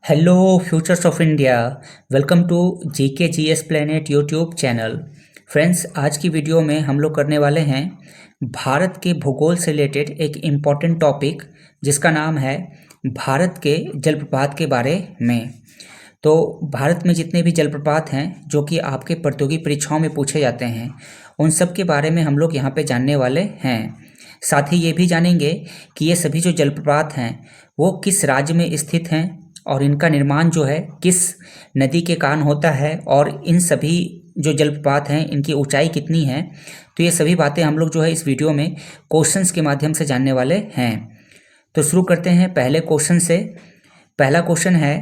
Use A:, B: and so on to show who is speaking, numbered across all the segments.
A: Hello futures of India. Welcome to GK GS planet YouTube channel. Friends, आज की video में हम लोग करने वाले हैं भारत के भूगोल से रिलेटेड एक इम्पॉर्टेंट टॉपिक जिसका नाम है भारत के जलप्रपात के बारे में। तो भारत में जितने भी जलप्रपात हैं जो कि आपके प्रतियोगी परीक्षाओं में पूछे जाते हैं उन सब के बारे में हम लोग यहाँ पे जानने वाले हैं। साथ ही ये भी जानेंगे कि ये सभी जो जलप्रपात हैं वो किस राज्य में स्थित हैं और इनका निर्माण जो है किस नदी के कारण होता है और इन सभी जो जलप्रपात हैं इनकी ऊंचाई कितनी है। तो ये सभी बातें हम लोग जो है इस वीडियो में क्वेश्चंस के माध्यम से जानने वाले हैं। तो शुरू करते हैं पहले क्वेश्चन से। पहला क्वेश्चन है,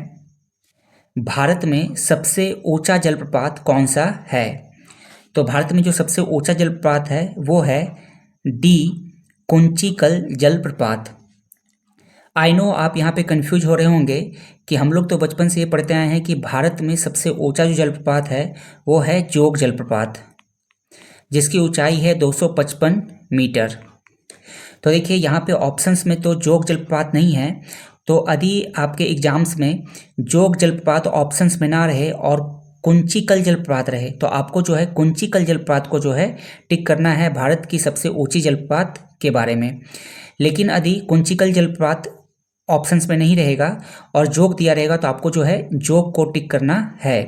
A: भारत में सबसे ऊंचा जलप्रपात कौन सा है? तो भारत में जो सबसे ऊंचा जलप्रपात है वो है डी, कुंचिकल जलप्रपात। आई नो आप यहाँ पे कंफ्यूज हो रहे होंगे कि हम लोग तो बचपन से ये पढ़ते आए हैं कि भारत में सबसे ऊंचा जो जलप्रपात है वो है जोग जलप्रपात, जिसकी ऊंचाई है 255 मीटर। तो देखिए यहाँ पे ऑप्शंस में तो जोग जलप्रपात नहीं है, तो यदि आपके एग्जाम्स में जोग जलप्रपात ऑप्शंस में ना रहे और कुंचिकल जलप्रपात रहे तो आपको जो है कुंचिकल जलप्रपात को जो है टिक करना है भारत की सबसे ऊंची जलप्रपात के बारे में। लेकिन यदि कुंचिकल जलप्रपात ऑप्शंस में नहीं रहेगा और जोग दिया रहेगा तो आपको जो है जोग को टिक करना है।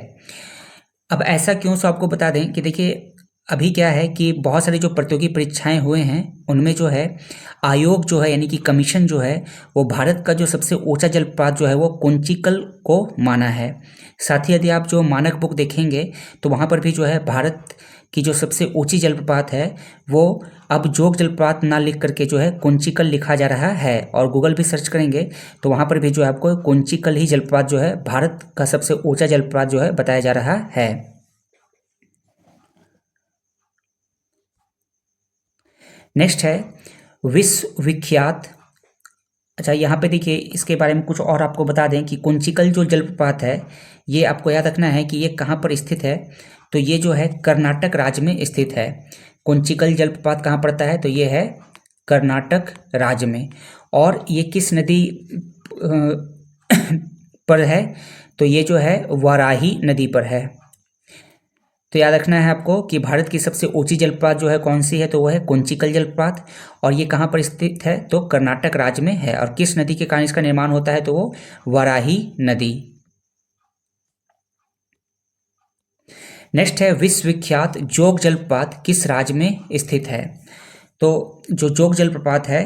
A: अब ऐसा क्यों, सो आपको बता दें कि देखिए अभी क्या है कि बहुत सारी जो प्रतियोगी परीक्षाएं हुए हैं उनमें जो है आयोग जो है यानी कि कमीशन जो है वो भारत का जो सबसे ऊंचा जलप्रपात जो है वो कुंचिकल को माना है। साथ ही यदि आप जो मानक बुक देखेंगे तो वहाँ पर भी जो है भारत की जो सबसे ऊंची जलप्रपात है वो अब जोग जलप्रपात ना लिख करके जो है कुंचिकल लिखा जा रहा है। और गूगल भी सर्च करेंगे तो वहाँ पर भी जो है आपको कुंचिकल ही जलप्रपात जो है भारत का सबसे ऊंचा जलप्रपात जो है बताया जा रहा है। नेक्स्ट है विश्व विख्यात। अच्छा, यहाँ पे देखिए इसके बारे में कुछ और आपको बता दें कि कुंचिकल जो जलप्रपात है ये आपको याद रखना है कि ये कहाँ पर स्थित है। तो ये जो है कर्नाटक राज्य में स्थित है। कुंचिकल जलप्रपात कहाँ पड़ता है? तो ये है कर्नाटक राज्य में। और ये किस नदी पर है? तो ये जो है वाराही नदी पर है। तो याद रखना है आपको कि भारत की सबसे ऊंची जलप्रपात जो है कौन सी है? तो वो है कुंचिकल जलप्रपात। और ये कहाँ पर स्थित है? तो कर्नाटक राज्य में है। और किस नदी के कारण इसका निर्माण होता है? तो वो वाराही नदी। नेक्स्ट है विश्व विख्यात जोग जलप्रपात किस राज्य में स्थित है? तो जो जोग जलप्रपात है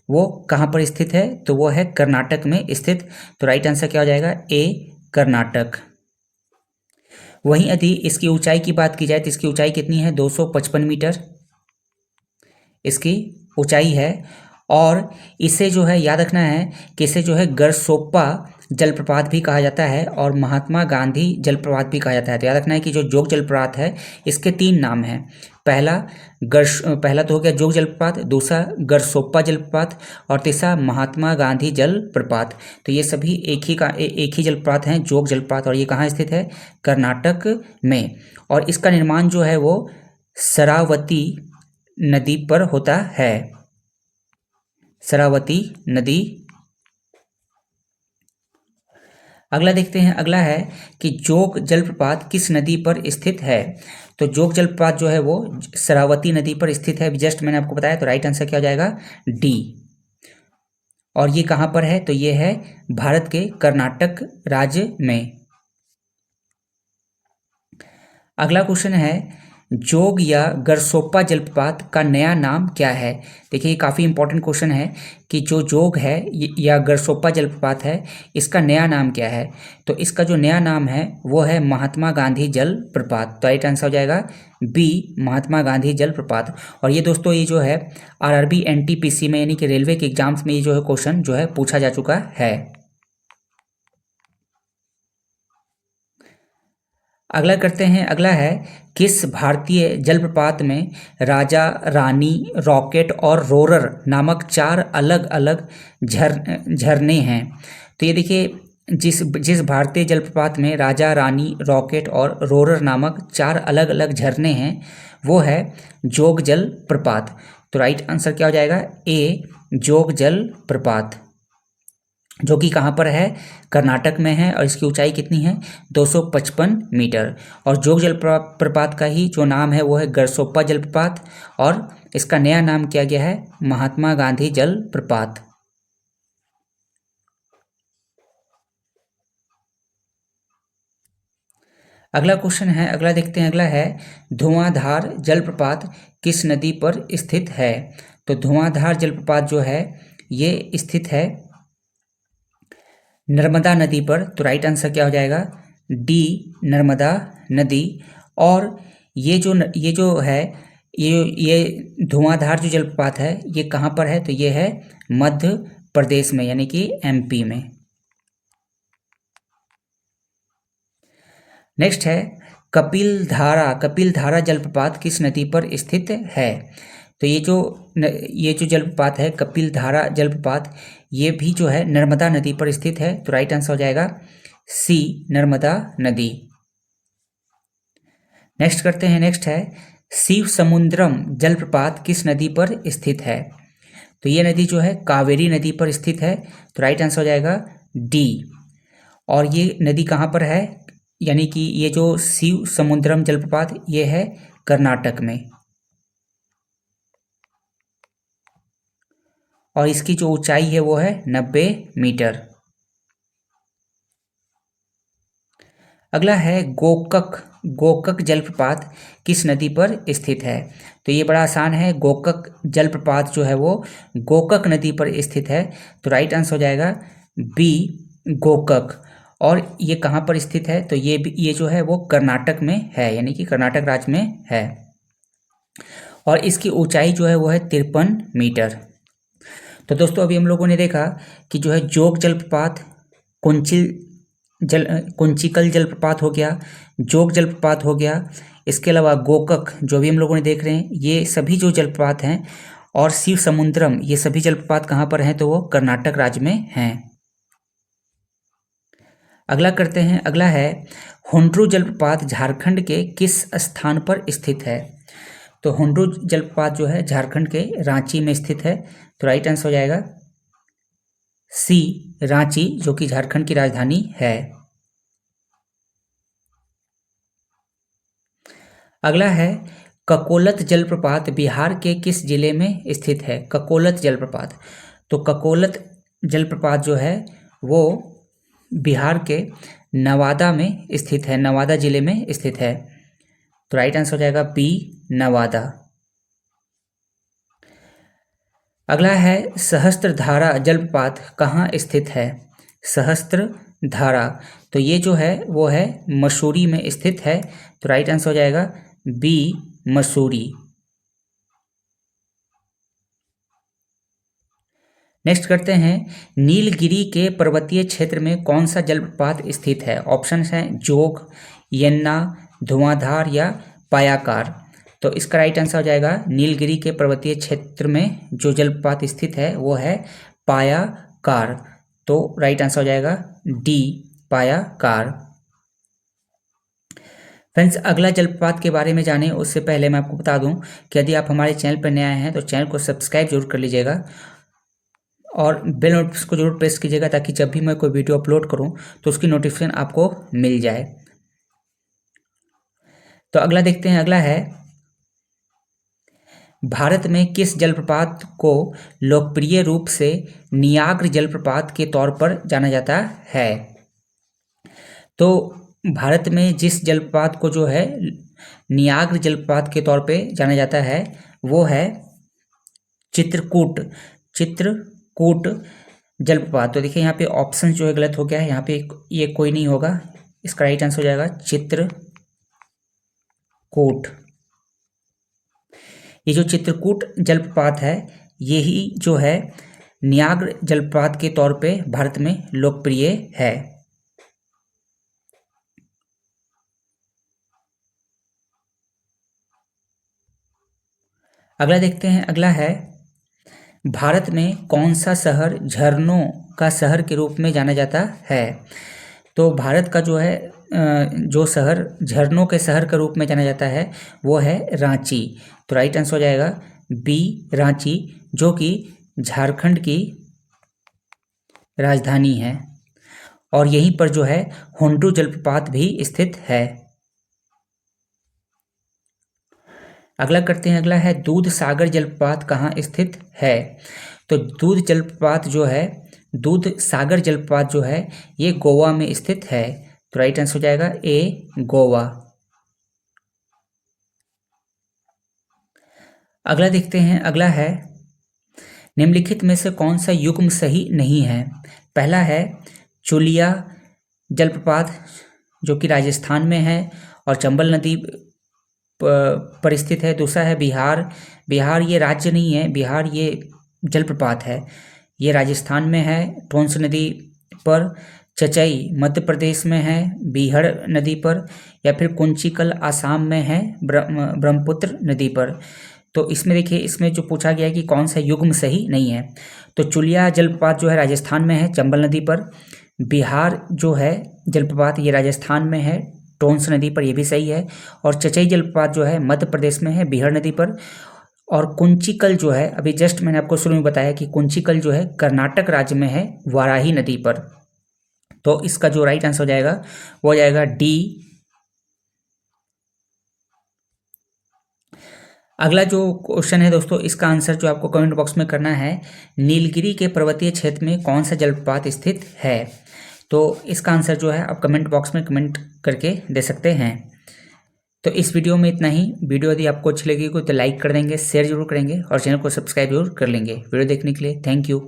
A: वो कहाँ पर स्थित है? तो वो है कर्नाटक में स्थित। तो राइट आंसर क्या हो जाएगा? ए, कर्नाटक। वहीं यदि इसकी ऊंचाई की बात की जाए तो इसकी ऊंचाई कितनी है? 255 मीटर इसकी ऊंचाई है। और इसे जो है याद रखना है कि इसे जो है गरसोप्पा जलप्रपात भी कहा जाता है और महात्मा गांधी जलप्रपात भी कहा जाता है। तो याद रखना है कि जो जोग जलप्रपात है इसके 3 नाम हैं। पहला तो हो गया जोग जलप्रपात, दूसरा गरसोप्पा जलप्रपात और तीसरा महात्मा गांधी जलप्रपात। तो ये सभी एक ही जलप्रपात हैं, जोग जलप्रपात। और ये कहाँ स्थित है? कर्नाटक में। और इसका निर्माण जो है वो शरावती नदी पर होता है। शरावती नदी। अगला देखते हैं। अगला है कि जोग जलप्रपात किस नदी पर स्थित है? तो जोग जलप्रपात जो है वो शरावती नदी पर स्थित है। जस्ट मैंने आपको बताया। तो राइट आंसर क्या हो जाएगा? डी। और ये कहाँ पर है? तो ये है भारत के कर्नाटक राज्य में। अगला क्वेश्चन है जोग या गरसोप्पा जलप्रपात का नया नाम क्या है? देखिए ये काफ़ी इंपॉर्टेंट क्वेश्चन है कि जो जोग है या गरसोप्पा जलप्रपात है इसका नया नाम क्या है? तो इसका जो नया नाम है वो है महात्मा गांधी जलप्रपात। तो राइट आंसर हो जाएगा बी, महात्मा गांधी जलप्रपात। और ये दोस्तों ये जो है आरआरबी एनटीपीसी में यानी कि रेलवे के एग्जाम्स में ये जो है क्वेश्चन जो है पूछा जा चुका है। अगला करते हैं। अगला है किस भारतीय जलप्रपात में राजा, रानी, रॉकेट और रोरर नामक 4 अलग अलग झरने हैं? तो ये देखिए जिस जिस भारतीय जलप्रपात में राजा, रानी, रॉकेट और रोरर नामक 4 अलग अलग झरने हैं वो है जोग जलप्रपात। तो राइट आंसर क्या हो जाएगा? ए, जोग जलप्रपात। जो कि कहाँ पर है, कर्नाटक में है, और इसकी ऊंचाई कितनी है, 255 मीटर। और जोग जलप्रपात का ही जो नाम है वो है गरसोप्पा जलप्रपात, और इसका नया नाम किया गया है महात्मा गांधी जलप्रपात। अगला क्वेश्चन है, अगला देखते हैं, अगला है धुआंधार जलप्रपात किस नदी पर स्थित है। तो धुआंधार जलप्रपात जो है ये स्थित है नर्मदा नदी पर। तो राइट आंसर क्या हो जाएगा, डी, नर्मदा नदी। और ये जो है ये धुआंधार जो जलप्रपात है ये कहाँ पर है, तो ये है मध्य प्रदेश में, यानी कि एमपी में। नेक्स्ट है कपिलधारा जलप्रपात किस नदी पर स्थित है। तो ये जो जलप्रपात है कपिलधारा जलप्रपात, ये भी जो है नर्मदा नदी पर स्थित है। तो राइट आंसर हो जाएगा सी, नर्मदा नदी। नेक्स्ट करते हैं, नेक्स्ट है शिव समुद्रम जलप्रपात किस नदी पर स्थित है। तो ये नदी जो है कावेरी नदी पर स्थित है। तो राइट आंसर हो जाएगा डी। और ये नदी कहाँ पर है, यानी कि ये जो शिव समुद्रम जलप्रपात ये है कर्नाटक में, और इसकी जो ऊंचाई है वो है 90 मीटर। अगला है गोकक जलप्रपात किस नदी पर स्थित है। तो ये बड़ा आसान है, गोकक जलप्रपात जो है वो गोकक नदी पर स्थित है। तो राइट आंसर हो जाएगा बी, गोकक। और ये कहाँ पर स्थित है, तो ये जो है वो कर्नाटक में है, यानी कि कर्नाटक राज्य में है, और इसकी ऊंचाई जो है वो है 53 मीटर। तो दोस्तों अभी हम लोगों ने देखा कि जो है जोग जलप्रपात, कुंचिकल जलप्रपात हो गया, जोग जलप्रपात हो गया, इसके अलावा गोकक जो भी हम लोगों ने देख रहे हैं, ये सभी जो जलप्रपात हैं, और शिव समुद्रम, ये सभी जलप्रपात कहाँ पर हैं, तो वो कर्नाटक राज्य में हैं। अगला करते हैं, अगला है हुंड्रू जलप्रपात झारखंड के किस स्थान पर स्थित है। तो हुंड्रू जलप्रपात जो है झारखंड के रांची में स्थित है। तो राइट आंसर हो जाएगा सी, रांची, जो कि झारखंड की राजधानी है। अगला है ककोलत जलप्रपात बिहार के किस जिले में स्थित है। ककोलत जलप्रपात, तो ककोलत जलप्रपात जो है वो बिहार के नवादा में स्थित है, नवादा जिले में स्थित है। तो राइट आंसर हो जाएगा बी, नवादा। अगला है सहस्त्रधारा जलप्रपात कहाँ स्थित है। सहस्त्रधारा, तो ये जो है वो है मसूरी में स्थित है। तो राइट आंसर हो जाएगा बी, मसूरी। नेक्स्ट करते हैं नीलगिरी के पर्वतीय क्षेत्र में कौन सा जलप्रपात स्थित है। ऑप्शन हैं जोग, यन्ना, धुआंधार या पायाकार। तो इसका राइट आंसर हो जाएगा नीलगिरी के पर्वतीय क्षेत्र में जो जलप्रपात स्थित है वो है पायाकार। तो राइट आंसर हो जाएगा डी, पायाकार। फ्रेंड्स अगला जलप्रपात के बारे में जाने उससे पहले मैं आपको बता दूं कि यदि आप हमारे चैनल पर नए आए हैं तो चैनल को सब्सक्राइब जरूर कर लीजिएगा, और बेल नोटिफिकेशन को जरूर प्रेस कीजिएगा, ताकि जब भी मैं कोई वीडियो अपलोड करूं तो उसकी नोटिफिकेशन आपको मिल जाए। तो अगला देखते हैं, अगला है भारत में किस जलप्रपात को लोकप्रिय रूप से नियाग्र जलप्रपात के तौर पर जाना जाता है। तो भारत में जिस जलप्रपात को जो है नियाग्र जलप्रपात के तौर पे जाना जाता है वो है चित्रकूट जलप्रपात। तो देखिए यहाँ पे ऑप्शन जो है गलत हो गया है, यहाँ पे ये कोई नहीं होगा, इसका राइट आंसर हो जाएगा चित्रकूट। ये जो चित्रकूट जलप्रपात है यही जो है नियाग्र जलप्रपात के तौर पे भारत में लोकप्रिय है। अगला देखते हैं, अगला है भारत में कौन सा शहर झरनों का शहर के रूप में जाना जाता है। तो भारत का जो है जो शहर झरनों के शहर के रूप में जाना जाता है वो है रांची। तो राइट आंसर हो जाएगा बी, रांची, जो कि झारखंड की राजधानी है और यहीं पर जो है हुंड्रू जलप्रपात भी स्थित है। अगला करते हैं, अगला है दूध सागर जलप्रपात कहाँ स्थित है। तो दूध जलप्रपात जो है, दूध सागर जलप्रपात जो है ये गोवा में स्थित है। तो राइट आंसर हो जाएगा ए, गोवा। अगला देखते हैं, अगला है निम्नलिखित में से कौन सा युग्म सही नहीं है। पहला है चुलिया जलप्रपात जो कि राजस्थान में है और चंबल नदी पर स्थित है। दूसरा है बिहार, बिहार ये राज्य नहीं है, बिहार ये जलप्रपात है, ये राजस्थान में है टोंस नदी पर। चचई मध्य प्रदेश में है बीहड़ नदी पर। या फिर कुंचिकल आसाम में है ब्रह्मपुत्र नदी पर। तो इसमें देखिए, इसमें जो पूछा गया है कि कौन सा युग्म सही नहीं है, तो चुलिया जलप्रपात जो है राजस्थान में है चंबल नदी पर। बिहार जो है जलप्रपात ये राजस्थान में है टोंस नदी पर, ये भी सही है। और चचई जलप्रपात जो है मध्य प्रदेश में है बीहड़ नदी पर। और कुंचिकल जो है, अभी जस्ट मैंने आपको शुरू में बताया कि कुंचिकल जो है कर्नाटक राज्य में है वाराही नदी पर। तो इसका जो राइट आंसर हो जाएगा वो हो जाएगा डी। अगला जो क्वेश्चन है दोस्तों, इसका आंसर जो आपको कमेंट बॉक्स में करना है, नीलगिरी के पर्वतीय क्षेत्र में कौन सा जलप्रपात स्थित है। तो इसका आंसर जो है आप कमेंट बॉक्स में कमेंट करके दे सकते हैं। तो इस वीडियो में इतना ही। वीडियो यदि आपको अच्छी लगी तो लाइक कर देंगे, शेयर जरूर करेंगे और चैनल को सब्सक्राइब जरूर कर लेंगे। वीडियो देखने के लिए थैंक यू।